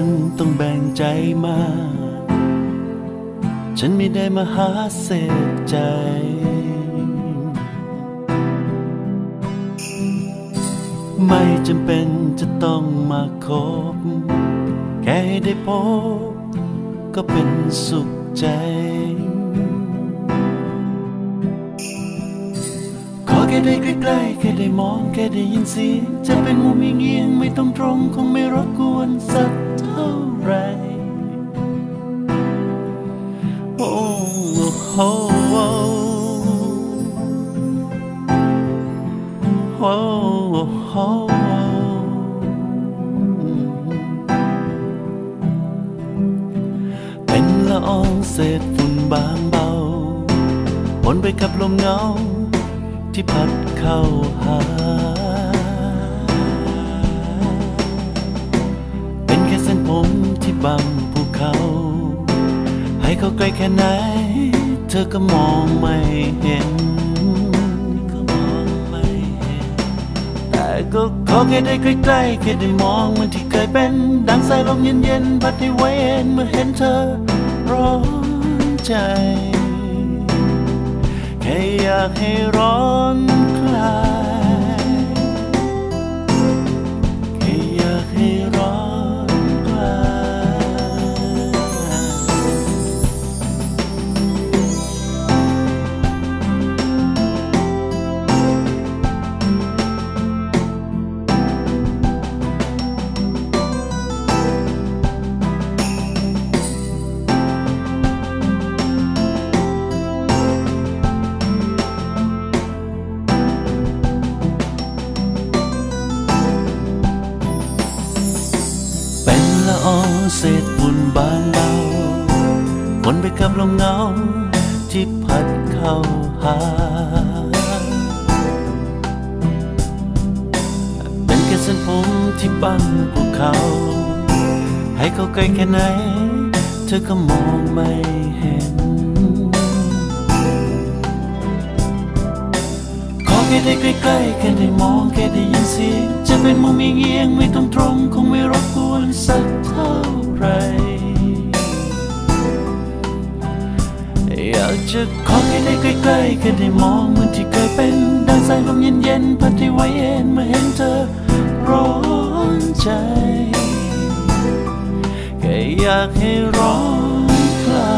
นต้องแบ่งใจมาฉันไม่ได้มาหาเศษใจไม่จำเป็นจะต้องมาคบแค่ให้ได้พบก็เป็นสุขใจขอแค่ได้ใกล้ๆแค่ได้มองแค่ได้ยินเสียงจะเป็นมุมเงียงไม่ต้องตรงคงไม่รบกวนสักเท่าไรโอ้โหโอ้โหเป็นละอองเศษฝุ่นบางเบาปนไปกับลมเงาที่พัดเข้าหาเป็นแค่เส้นผมที่บังภูเขาให้เขาใกล้แค่ไหนเธอก็มองไม่เห็นแต่ก็ขอแค่ได้ใกล้ๆแค่ได้มองมันที่เคยเป็นดังสายลมเย็นๆพัดให้ไว้เองเมื่อเห็นเธอร้อนใจแค่อยากให้ร้อนคลายแค่อยากให้ร้อนคลเศษฝุ่นบางเบาปนไปกับลมเงาที่พัดเข้าหาเป็นแค่เส้นผมที่บังภูเขาให้เขาใกล้แค่ไหนเธอก็มองไม่เห็นขอแค่ได้ใกล้ๆแค่ได้มองแค่ได้ยินเสียงจะเป็นมุมเงียงไม่ต้องตรงคงไม่รบกวนสักเท่าไรอยากจะขอแค่ได้ใกล้ๆแค่ได้มองเหมือนที่เคยเป็นดังสายลมเย็นๆพัดให้ไว้เองเมื่อเห็นเธอร้อนใจแค่อยากให้ร้อนคลา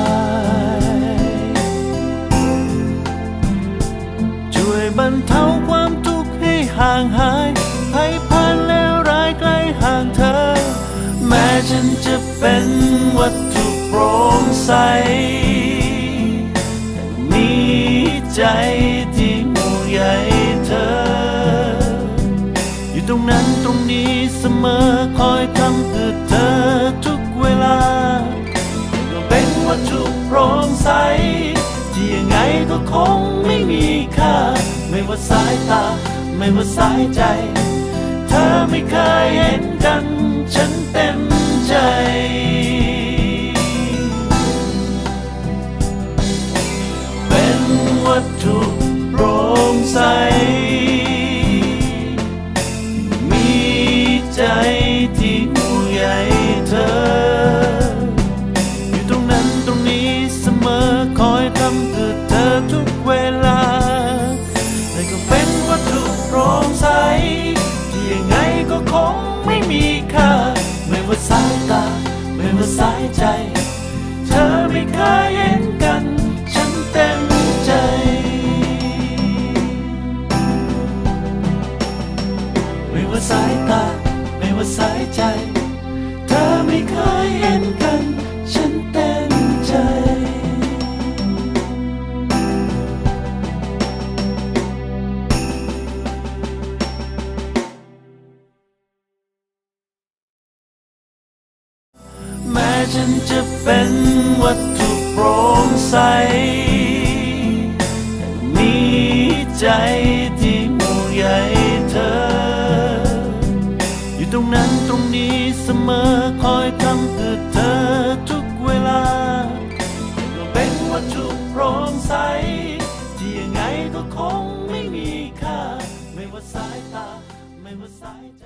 ยช่วยบรรเทาความทุกข์ให้ห่างหายให้ผ่านแล้วร้ายใกล้ห่างเธอแม้ฉันจะเป็นวัตถุโปร่งใสแต่มีใจที่ห่วงใยเธออยู่ตรงนั้นตรงนี้เสมอคอยทำเพื่อเธอทุกเวลาก็เป็นวัตถุโปร่งใสที่ยังไงก็คงไม่มีค่าไม่ว่าสายตาไม่ว่าสายใจเธอไม่เคยเห็นกันฉันเต็มใจเป็นวัตถุโปร่งใสมีใจที่ห่วงใยเธออยู่ตรงนั้นตรงนี้เสมอคอยทำเพื่อเธอทุกเวลาแต่ก็เป็นวัตถุโปร่งใสที่ยังไงก็คงไม่มีค่าไม่ว่าสายตาไม่ว่าสายใจเธอไม่เคยเห็นกันฉันเต็มใจไม่ว่าสายตาไม่ว่าสายใจเธอไม่เคยเห็นกันฉันเต็มใจแม้ฉันจะเป็นวัตถุโปร่งใสแต่มีใจที่ห่วงใยเธออยู่ตรงนั้นตรงนี้เสมอคอยทำเพื่อเธอทุกเวลาก็เป็นวัตถุโปร่งใสที่ยังไงก็คงไม่มีค่าไม่ว่าสายตาไม่ว่าสายใจ